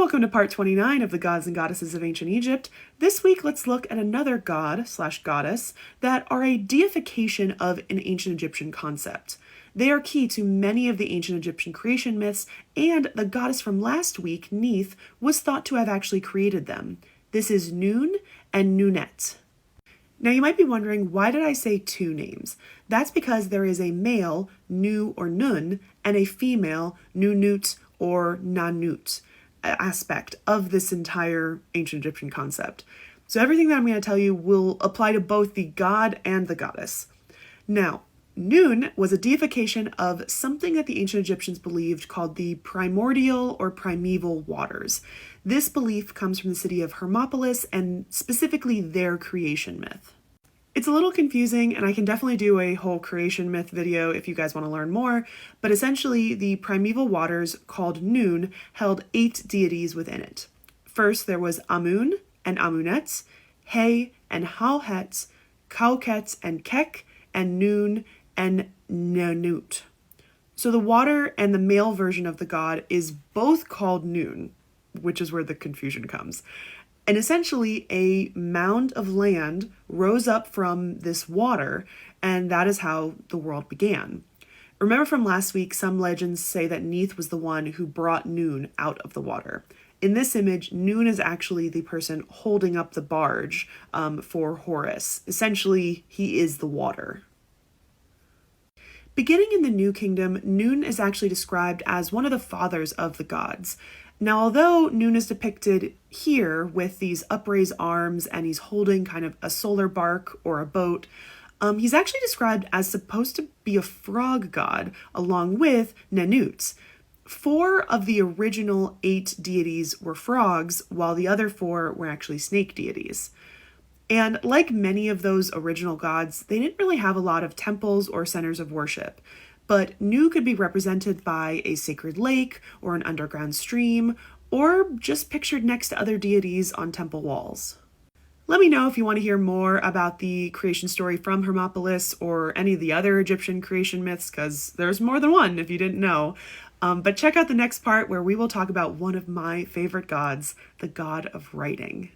Welcome to part 29 of the Gods and Goddesses of Ancient Egypt. This week, let's look at another god/goddess that are a deification of an ancient Egyptian concept. They are key to many of the ancient Egyptian creation myths, and the goddess from last week, Neith, was thought to have actually created them. This is Nun and Naunet. Now you might be wondering, why did I say two names? That's because there is a male, Nu or Nun, and a female, NunNaunet or NunNaunet aspect of this entire ancient Egyptian concept. So everything that I'm going to tell you will apply to both the god and the goddess. Now, Nun was a deification of something that the ancient Egyptians believed called the primordial or primeval waters. This belief comes from the city of Hermopolis and specifically their creation myth. It's a little confusing, and I can definitely do a whole creation myth video if you guys want to learn more, but essentially the primeval waters called Nun held 8 deities within it. First there was Amun and Amunet, He and Hauhet, Kauket and Kek, and Nun and NunNaunet. So the water and the male version of the god is both called Nun, which is where the confusion comes. And essentially a mound of land rose up from this water, and that is how the world began. Remember from last week, some legends say that Neith was the one who brought Nun out of the water. In this image, Nun is actually the person holding up the barge for Horus. Essentially, he is the water. Beginning in the New Kingdom, Nun is actually described as one of the fathers of the gods. Now, although Nun is depicted here with these upraised arms and he's holding kind of a solar bark or a boat, he's actually described as supposed to be a frog god along with NunNaunet. 4 of the original 8 deities were frogs, while the other 4 were actually snake deities. And like many of those original gods, they didn't really have a lot of temples or centers of worship. But Nu could be represented by a sacred lake or an underground stream, or just pictured next to other deities on temple walls. Let me know if you want to hear more about the creation story from Hermopolis or any of the other Egyptian creation myths, because there's more than one if you didn't know. But check out the next part where we will talk about one of my favorite gods, the god of writing.